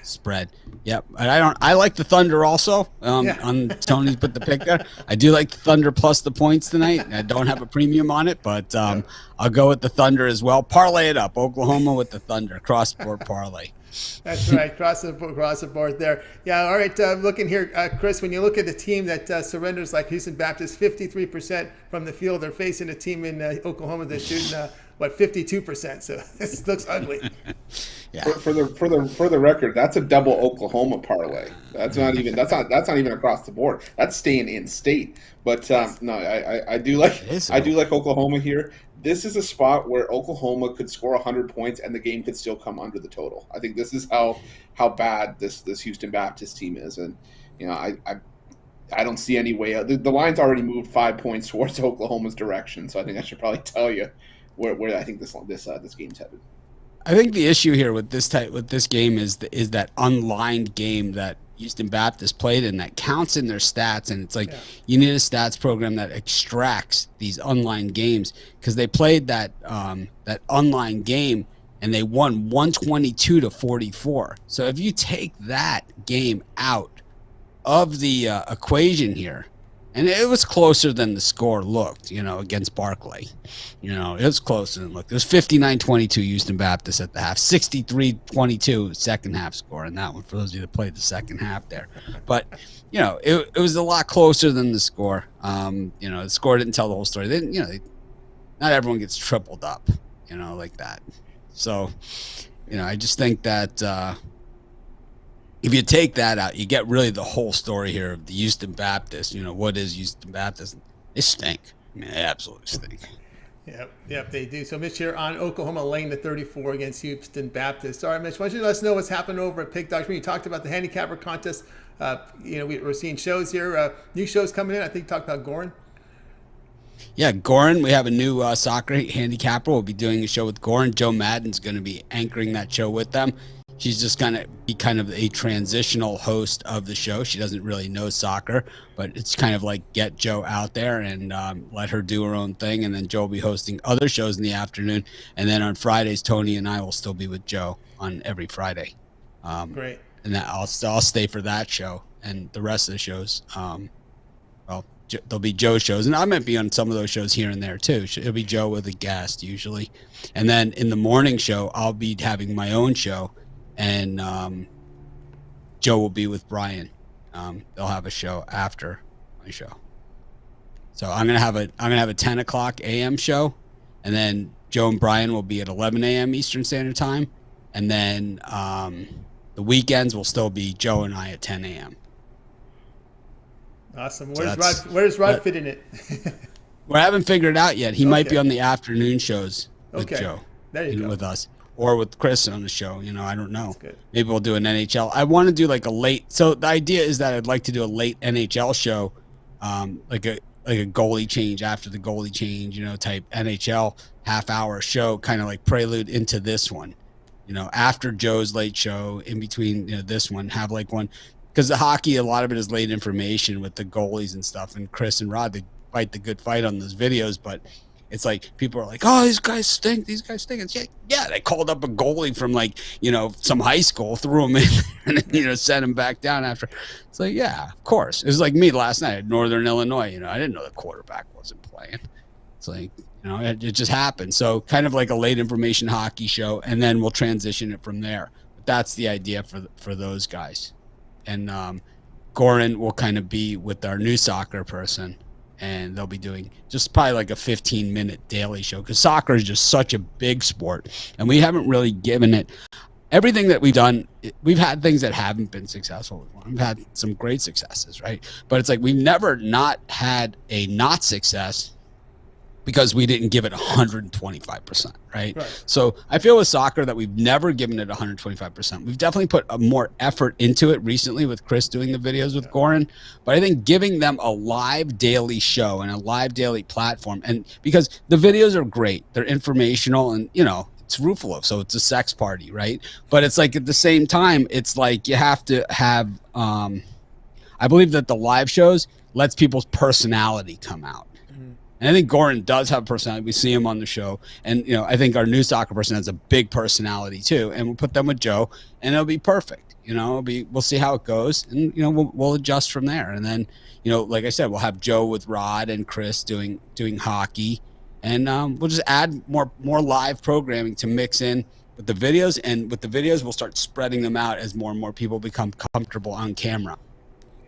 spread. Yep. And I like the Thunder also. On Tony's put the pick there. I do like the Thunder plus the points tonight. I don't have a premium on it, but I'll go with the Thunder as well. Parlay it up. Oklahoma with the Thunder. Cross-board parlay. That's right. Cross the board there. Yeah. All right. Looking here, Chris, when you look at the team that surrenders like Houston Baptist, 53% from the field, they're facing a team in Oklahoma that's shooting 52%. So this looks ugly. Yeah. For the record, that's a double Oklahoma parlay. That's not even across the board. That's staying in state. But no, I do like Oklahoma here. This is a spot where Oklahoma could score 100 points and the game could still come under the total. I think this is how bad this Houston Baptist team is, and I don't see any way. The line's already moved 5 points towards Oklahoma's direction, so I think I should probably tell you where I think this game's headed. I think the issue here with this game is that unlined game that Houston Baptist played in that counts in their stats, and it's like you need a stats program that extracts these unlined games because they played that unlined game and they won 122-44. So if you take that game out of the equation here, and it was closer than the score looked, against Barclay. It was closer than it looked. It was 59-22 Houston Baptist at the half, 63-22 second half score in that one, for those of you that played the second half there. But, it was a lot closer than the score. The score didn't tell the whole story. Not everyone gets tripled up, like that. So, I just think that if you take that out, you get really the whole story here of the Houston Baptist. What is Houston Baptist? They stink. I mean, they absolutely stink. Yep, they do. So, Mitch here on Oklahoma laying the 34 against Houston Baptist. All right, Mitch, why don't you let us know what's happened over at Pick Dogs? When you talked about the handicapper contest, we're seeing shows here, new shows coming in. I think you talked about Gorin. Yeah, Gorin. We have a new soccer handicapper. We'll be doing a show with Gorin. Joe Madden's going to be anchoring that show with them. She's just going to be kind of a transitional host of the show. She doesn't really know soccer, but it's kind of like get Joe out there and let her do her own thing. And then Joe will be hosting other shows in the afternoon. And then on Fridays, Tony and I will still be with Joe on every Friday. Great. And I'll stay for that show and the rest of the shows. well, there'll be Joe shows, and I might be on some of those shows here and there too. It'll be Joe with a guest usually, and then in the morning show, I'll be having my own show, and Joe will be with Brian. They'll have a show after my show. So I'm gonna have a 10 o'clock a.m. show, and then Joe and Brian will be at 11 a.m. Eastern Standard Time, and then the weekends will still be Joe and I at 10 a.m. Awesome. Where does Rod fit in it? We haven't figured it out yet. He might be on the afternoon shows with Joe. There you go. With us. Or with Chris on the show. I don't know. That's good. Maybe we'll do an NHL. I want to do like a late. So the idea is that I'd like to do a late NHL show, like a goalie change after the goalie change, type NHL half-hour show, kind of like prelude into this one. After Joe's late show, in between this one, have like one, because the hockey, a lot of it is late information with the goalies and stuff. And Chris and Rod, they fight the good fight on those videos, but it's like people are like, oh, these guys stink. These guys stink. It's yeah, they called up a goalie from some high school, threw him in, and sent him back down after. It's like, yeah, of course. It was like me last night at Northern Illinois. I didn't know the quarterback wasn't playing. It's like, it just happened. So kind of like a late information hockey show, and then we'll transition it from there. But that's the idea for those guys. And Goran will kind of be with our new soccer person. And they'll be doing just probably like a 15-minute daily show, because soccer is just such a big sport, and we haven't really given it everything that we've done. We've had things that haven't been successful. We've had some great successes, right? But it's like we've never not had a not success because we didn't give it 125%, right? So I feel with soccer that we've never given it 125%. We've definitely put a more effort into it recently with Chris doing the videos with Goran, but I think giving them a live daily show and a live daily platform, and because the videos are great, they're informational, and it's Ruffolo, so it's a sex party, right? But it's like at the same time, it's like you have to have, I believe that the live shows lets people's personality come out. And I think Goran does have personality. We see him on the show. And, I think our new soccer person has a big personality too. And we'll put them with Joe, and it'll be perfect. We'll see how it goes. And, we'll adjust from there. And then, like I said, we'll have Joe with Rod and Chris doing hockey. And we'll just add more live programming to mix in with the videos. And with the videos, we'll start spreading them out as more and more people become comfortable on camera.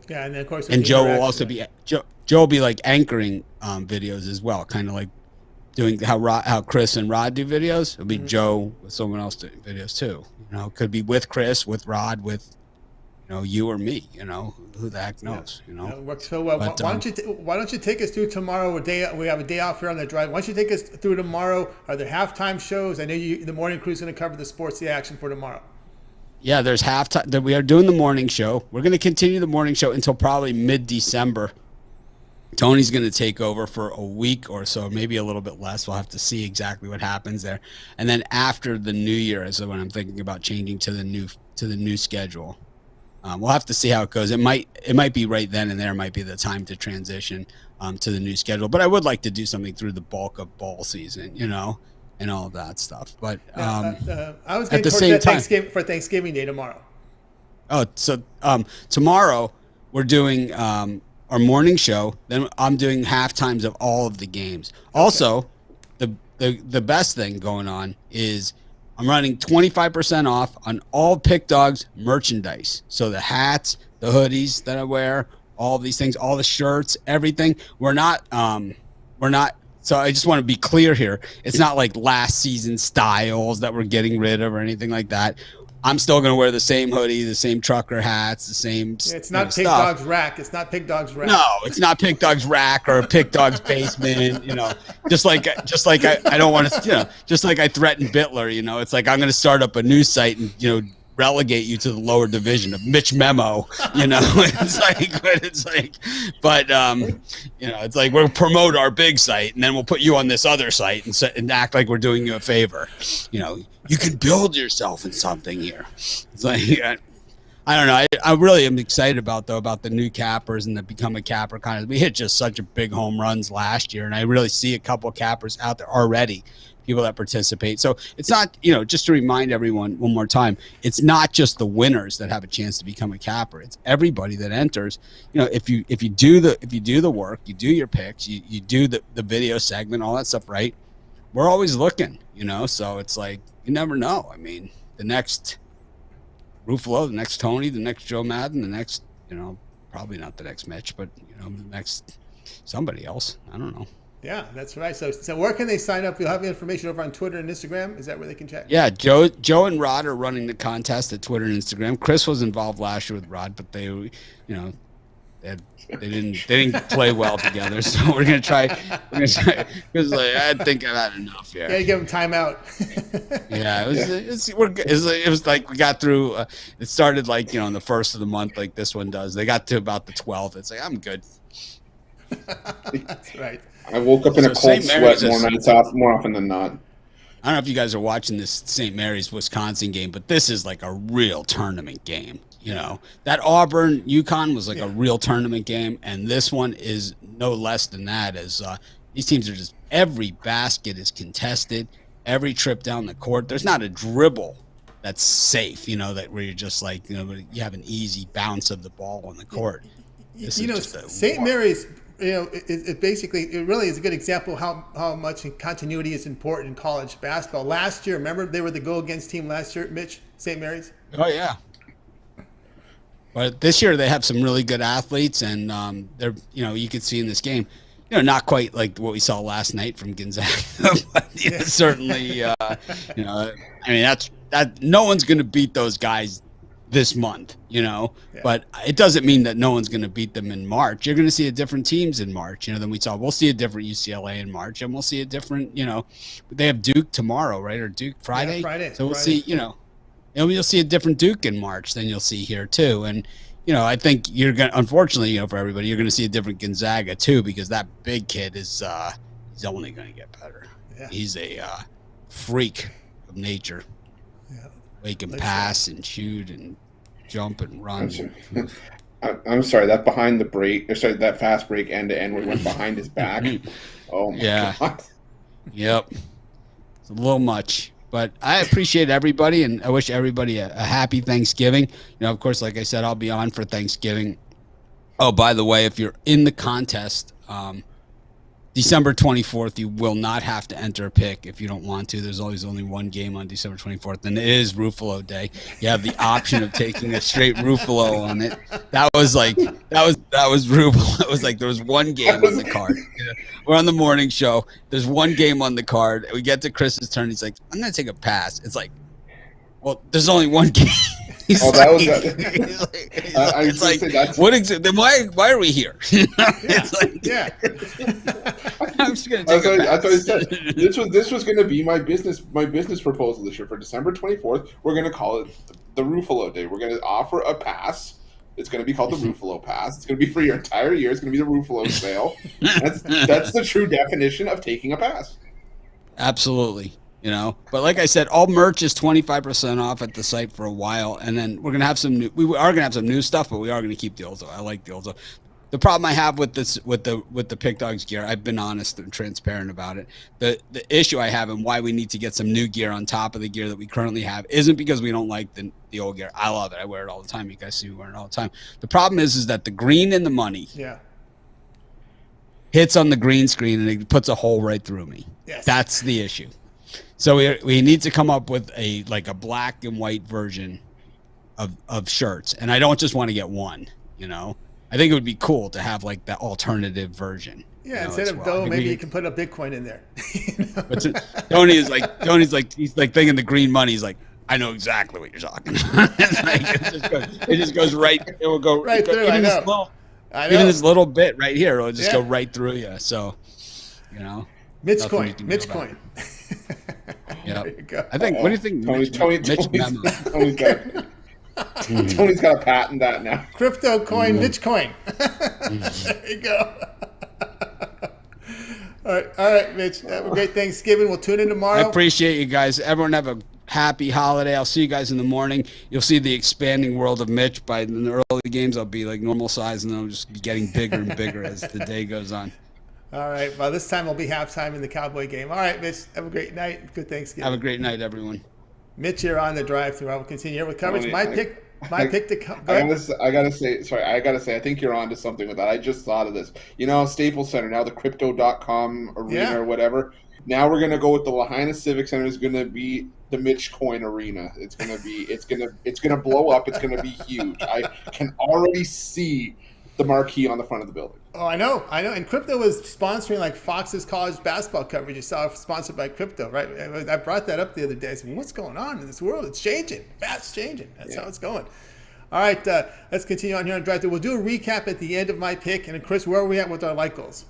Yeah, and then of course, and Joe will also be Joe will be like anchoring videos as well, kind of like doing how Chris and Rod do videos. It'll be Joe with someone else doing videos too. It could be with Chris, with Rod, with you or me. Who the heck knows? So why don't you take us through tomorrow? We have a day off here on the drive. Why don't you take us through tomorrow? Are there halftime shows? I know the morning crew's going to cover the sports, the action for tomorrow. Yeah, there's halftime. We are doing the morning show. We're going to continue the morning show until probably mid-December. Tony's going to take over for a week or so, maybe a little bit less. We'll have to see exactly what happens there. And then after the new year is when I'm thinking about changing to the new schedule. We'll have to see how it goes. It might be right then and there might be the time to transition to the new schedule. But I would like to do something through the bulk of ball season, and all of that stuff. But I was at the same time for Thanksgiving Day tomorrow. Oh, so tomorrow we're doing our morning show. Then I'm doing half times of all of the games. Also, the best thing going on is I'm running 25% off on all Pick Dogs merchandise. So the hats, the hoodies that I wear, all of these things, all the shirts, everything. We're not. So I just want to be clear here. It's not like last season styles that we're getting rid of or anything like that. I'm still going to wear the same hoodie, the same trucker hats, the same. It's not Pig Dog's Rack. It's not Pig Dog's Rack. No, it's not Pig Dog's Rack or Pig Dog's Basement. Just like I don't want to. Just like I threatened Bitler. It's like I'm going to start up a news site and relegate you to the lower division of Mitch Memo. It's like we'll promote our big site and then we'll put you on this other site and act like we're doing you a favor. You can build yourself in something here. It's like I don't know. I really am excited about the new cappers and the Become a Capper kind of. We hit just such a big home runs last year, and I really see a couple of cappers out there already. people that participate. So it's not, just to remind everyone one more time, it's not just the winners that have a chance to become a capper. It's everybody that enters. If you do the work, you do your picks, you do the video segment, all that stuff, right? We're always looking, so it's like, you never know. I mean, the next Ruffolo, the next Tony, the next Joe Madden, the next, probably not the next Mitch, but, the next somebody else. I don't know. Yeah, that's right. So where can they sign up? You'll have the information over on Twitter and Instagram. Is that where they can check? Yeah, Joe and Rod are running the contest at Twitter and Instagram. Chris was involved last year with Rod, but they didn't play well together. So we're gonna try because I think I've had enough here. Yeah, you give them timeout. Yeah, it was like we got through. It started like in the first of the month, like this one does. They got to about the 12th. It's like I'm good. That's right. I woke up in a cold sweat more often than not. I don't know if you guys are watching this St. Mary's Wisconsin game, but this is like a real tournament game. That Auburn UConn was like a real tournament game, and this one is no less than that. As these teams are just, every basket is contested, every trip down the court. There's not a dribble that's safe, that where you're just like, you have an easy bounce of the ball on the court. St. Mary's, it really is a good example how much continuity is important in college basketball. Last year, remember, they were the go-against team last year, Mitch, St. Mary's? Oh, yeah. But this year they have some really good athletes, and they're, you could see in this game, not quite like what we saw last night from Gonzaga, but certainly, I mean, that no one's going to beat those guys this month, but it doesn't mean that no one's going to beat them in March. You're going to see a different teams in March, than we saw. We'll see a different UCLA in March, and we'll see a different, they have Duke tomorrow, right? Or Duke Friday? Yeah, Friday. So we'll Friday. see, you'll see a different Duke in March than you'll see here too. And, I think you're going to, unfortunately, for everybody, you're going to see a different Gonzaga too, because that big kid is, he's only going to get better. Yeah. He's a freak of nature. Yeah. He can pass and shoot and jump and run. I'm sorry, that that fast break end to end where he went behind his back. Oh my God. Yep. It's a little much. But I appreciate everybody, and I wish everybody a happy Thanksgiving. Of course, like I said, I'll be on for Thanksgiving. Oh, by the way, if you're in the contest, December 24th, you will not have to enter a pick if you don't want to. There's always only one game on December 24th, and it is Ruffolo Day. You have the option of taking a straight Ruffolo on it. That was Ruffolo. It was like there was one game on the card. We're on the morning show. There's one game on the card. We get to Chris's turn. He's like, I'm going to take a pass. It's like, well, there's only one game. Then why are we here? I'm just gonna take that's what I said. This was gonna be my business proposal this year for December 24th. We're gonna call it the Ruffolo Day. We're gonna offer a pass. It's gonna be called the Ruffolo Pass. It's gonna be for your entire year. It's gonna be the Ruffolo sale. That's the true definition of taking a pass. Absolutely. But like I said, all merch is 25% off at the site for a while, and then we're gonna have some new. We are gonna have some new stuff, but we are gonna keep the old stuff. I like the old stuff. The problem I have with this, with the Pick Dogs gear, I've been honest and transparent about it. The issue I have and why we need to get some new gear on top of the gear that we currently have isn't because we don't like the old gear. I love it. I wear it all the time. You guys see me wearing it all the time. The problem is that the green and the money hits on the green screen and it puts a hole right through me. Yes. That's the issue. So we need to come up with a black and white version of shirts, and I don't just want to get one. I think it would be cool to have like that alternative version. Yeah, instead of dough, maybe you can put a Bitcoin in there. But Tony's like he's like thinking the green money. He's like, I know exactly what you're talking about. It just goes right. It will go right through. Even this little bit right here, it'll just go right through you. So, Mitch coin. Yeah. I think. What do you think, Tony's got to patent that now. Crypto coin, Mitch coin. There you go. All right, Mitch. Have a great Thanksgiving. We'll tune in tomorrow. I appreciate you guys. Everyone have a happy holiday. I'll see you guys in the morning. You'll see the expanding world of Mitch. By the early games, I'll be like normal size, and I'll just be getting bigger and bigger as the day goes on. All right. Well, this time will be halftime in the Cowboy game. All right, Mitch. Have a great night. Good Thanksgiving. Have a great night, everyone. Mitch here on the drive-through. I will continue here with coverage. Tony, My pick to come. I gotta say, I think you're onto something with that. I just thought of this. Staples Center, now the crypto.com arena or whatever. Now we're gonna go with the Lahaina Civic Center is gonna be the Mitch Coin Arena. It's gonna blow up. It's gonna be huge. I can already see the marquee on the front of the building. Oh, I know. And Crypto was sponsoring like Fox's college basketball coverage. You saw it sponsored by Crypto, right? I brought that up the other day. I said, what's going on in this world? It's changing. Fast changing. That's how it's going. All right, let's continue on here on Drive Thru. We'll do a recap at the end of my pick. And Chris, where are we at with our like goals?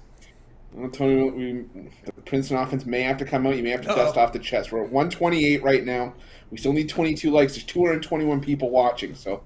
Well, Tony, the Princeton offense may have to come out. You may have to dust off the chest. We're at 128 right now. We still need 22 likes. There's 221 people watching. So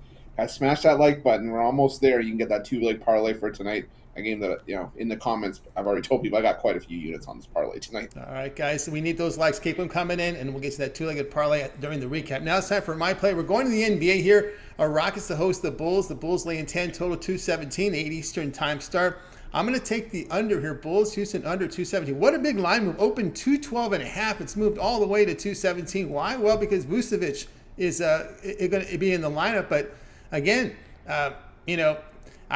smash that like button. We're almost there. You can get that 2-leg parlay for tonight. A game that, in the comments, I've already told people I got quite a few units on this parlay tonight. All right, guys. So we need those likes. Keep them coming in, and we'll get to that 2-legged parlay during the recap. Now it's time for my play. We're going to the NBA here. Our Rockets to host the Bulls. The Bulls laying 10, total 217, 8 Eastern time start. I'm going to take the under here. Bulls, Houston, under 217. What a big line move. Open 212.5. It's moved all the way to 217. Why? Well, because Vucevic is going to be in the lineup. But again, I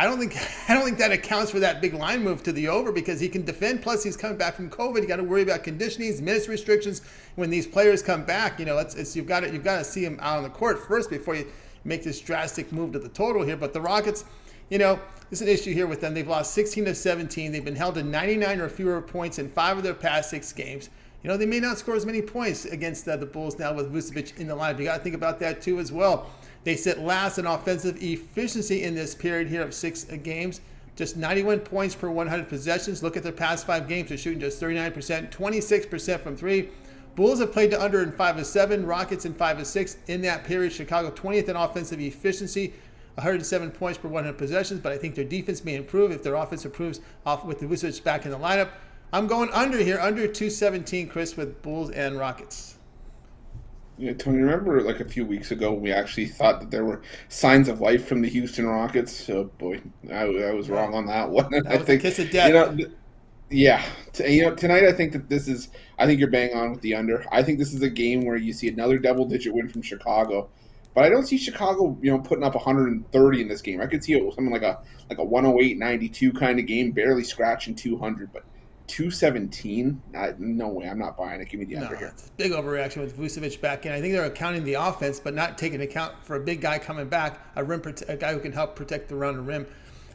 don't think that accounts for that big line move to the over because he can defend. Plus, he's coming back from COVID. You got to worry about conditioning, minutes restrictions. When these players come back, you've got to see him out on the court first before you make this drastic move to the total here. But the Rockets, there's an issue here with them. They've lost 16 of 17. They've been held to 99 or fewer points in 5 of their past 6 games. They may not score as many points against the Bulls now with Vucevic in the lineup. You got to think about that too as well. They sit last in offensive efficiency in this period here of 6 games. Just 91 points per 100 possessions. Look at their past 5 games. They're shooting just 39%, 26% from 3. Bulls have played to under in 5 of 7. Rockets in 5 of 6 in that period. Chicago 20th in offensive efficiency. 107 points per 100 possessions, but I think their defense may improve if their offense improves off with the Vucevic back in the lineup. I'm going under here, under 217, Chris, with Bulls and Rockets. Tony, remember like a few weeks ago we actually thought that there were signs of life from the Houston Rockets? Oh boy, I was wrong on that one. That was a kiss of death. Tonight I think that I think you're bang on with the under. I think this is a game where you see another double-digit win from Chicago. But I don't see Chicago, putting up 130 in this game. I could see it was something like a 108-92 kind of game, barely scratching 200. But 217, no way. I'm not buying it. Give me the under here. It's a big overreaction with Vucevic back in. I think they're accounting the offense, but not taking account for a big guy coming back, a guy who can help protect around the rim.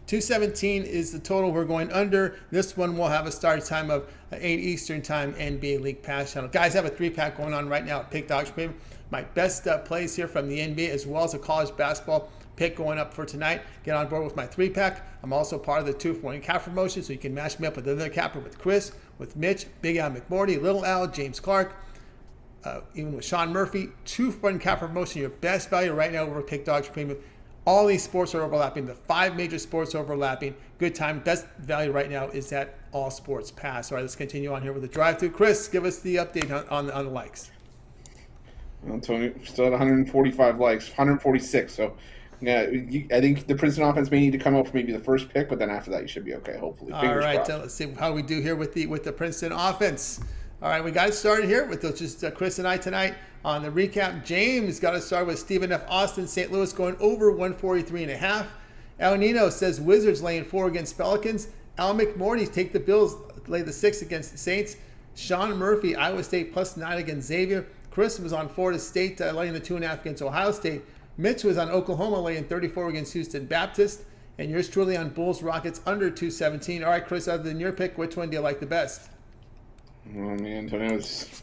217 is the total. We're going under. This one will have a start time of 8 Eastern time, NBA League Pass channel. Guys, I have a 3-pack going on right now at Pick Dogs Premium. My best plays here from the NBA as well as a college basketball pick going up for tonight. Get on board with my 3-pack. I'm also part of the 2-for-1 cap promotion, so you can match me up with another capper with Chris, with Mitch, Big Al McMordie, Little Al, James Clark, even with Sean Murphy. 2-for-1 cap promotion, your best value right now over Pick Dogs Premium. All these sports are overlapping. The 5 major sports overlapping. Good time. Best value right now is that All Sports Pass. All right, let's continue on here with the drive-thru. Chris, give us the update on the likes. Well, Tony, still at 145 likes, 146. So, yeah, I think the Princeton offense may need to come out for maybe the first pick, but then after that, you should be okay. Hopefully. All right, let's see how we do here with the Princeton offense. All right, we got it started here with just Chris and I tonight on the recap. James got to start with Stephen F. Austin, St. Louis going over 143.5. El Nino says Wizards laying 4 against Pelicans. Al McMordie take the Bills, lay the 6 against the Saints. Sean Murphy, Iowa State +9 against Xavier. Chris was on Florida State laying the 2.5 against Ohio State. Mitch was on Oklahoma laying 34 against Houston Baptist. And yours truly on Bulls Rockets under 217. All right, Chris, other than your pick, which one do you like the best? Oh man, Tony, this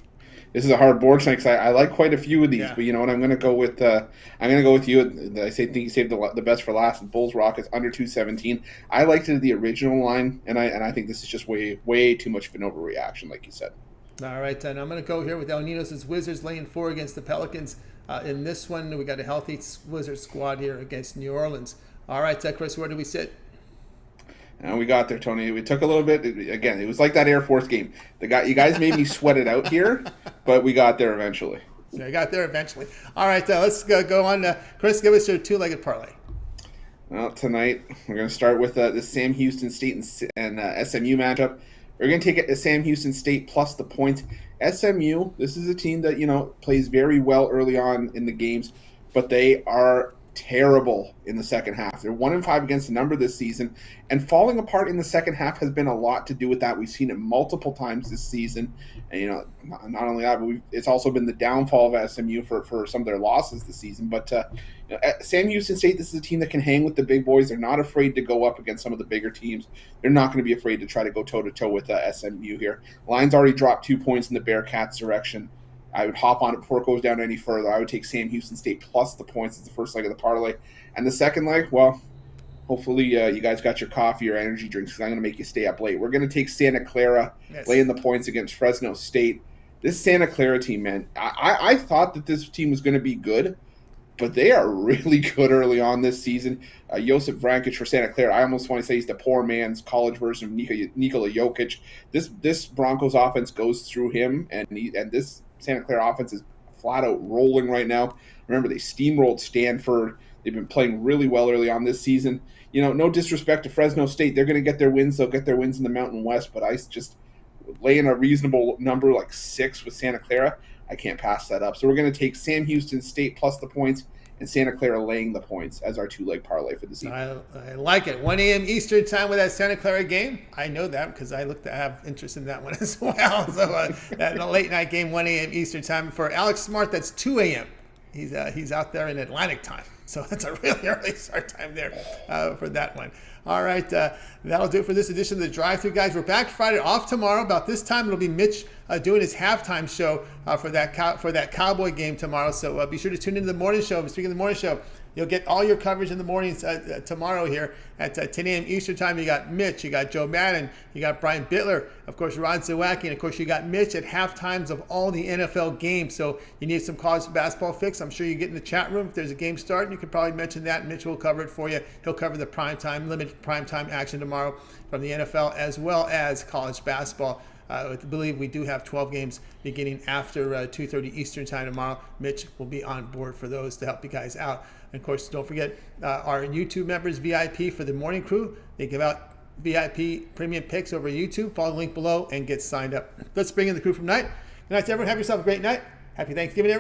is a hard board tonight because I like quite a few of these, but you know what? I'm going to go with you. I think you saved the best for last. Bulls Rockets under 217. I liked it the original line, and I think this is just way too much of an overreaction, like you said. All right, and I'm going to go here with El Ninos' Wizards laying 4 against the Pelicans. In this one, we got a healthy Wizards squad here against New Orleans. All right, Chris, where do we sit? And we got there, Tony. We took a little bit. Again, it was like that Air Force game. You guys made me sweat it out here, but we got there eventually. Yeah, I got there eventually. All right, let's go on. Chris, give us your 2-legged parlay. Well, tonight we're going to start with the Sam Houston State and SMU matchup. We're going to take it to Sam Houston State plus the points. SMU, this is a team that, plays very well early on in the games, but they are terrible in the second half. They're 1-5 against the number this season, and falling apart in the second half has been a lot to do with that. We've seen it multiple times this season, and not only that, but it's also been the downfall of SMU for some of their losses this season. But Sam Houston State, this is a team that can hang with the big boys. They're not afraid to go up against some of the bigger teams. They're not going to be afraid to try to go toe to toe with SMU here. Line's already dropped 2 points in the Bearcats' direction. I would hop on it before it goes down any further. I would take Sam Houston State plus the points as the first leg of the parlay. And the second leg, well, hopefully you guys got your coffee or energy drinks because I'm going to make you stay up late. We're going to take Santa Clara, laying the points against Fresno State. This Santa Clara team, man, I thought that this team was going to be good, but they are really good early on this season. Josip Vrankic for Santa Clara, I almost want to say he's the poor man's college version of Nikola Jokic. This Broncos offense goes through him, and this Santa Clara offense is flat out rolling right now. Remember, they steamrolled Stanford. They've been playing really well early on this season. No disrespect to Fresno State. They're going to get their wins. They'll get their wins in the Mountain West, but I just laying a reasonable number like 6 with Santa Clara, I can't pass that up. So we're going to take Sam Houston State plus the points and Santa Clara laying the points as our 2-leg parlay for this evening. I like it. 1 a.m. Eastern time with that Santa Clara game. I know that because I have interest in that one as well. So that late night game, 1 a.m. Eastern time. For Alex Smart, that's 2 a.m. He's out there in Atlantic time. So that's a really early start time there for that one. All right, that'll do it for this edition of the Drive-Thru, guys. We're back Friday, off tomorrow. About this time, it'll be Mitch doing his halftime show for that Cowboy game tomorrow. So be sure to tune into the morning show. Speaking of the morning show, you'll get all your coverage in the mornings tomorrow here at 10 a.m. Eastern time. You got Mitch, you got Joe Madden, you got Brian Bittler, of course, Ron Zawacki, and of course, you got Mitch at halftimes of all the NFL games. So you need some college basketball fix. I'm sure you get in the chat room. If there's a game starting, you could probably mention that. Mitch will cover it for you. He'll cover the limited primetime action tomorrow from the NFL as well as college basketball. I believe we do have 12 games beginning after 2:30 Eastern time tomorrow. Mitch will be on board for those to help you guys out. And of course, don't forget our YouTube members, VIP for the morning crew. They give out VIP premium picks over YouTube. Follow the link below and get signed up. Let's bring in the crew from night. Good night to everyone. Have yourself a great night. Happy Thanksgiving, everyone.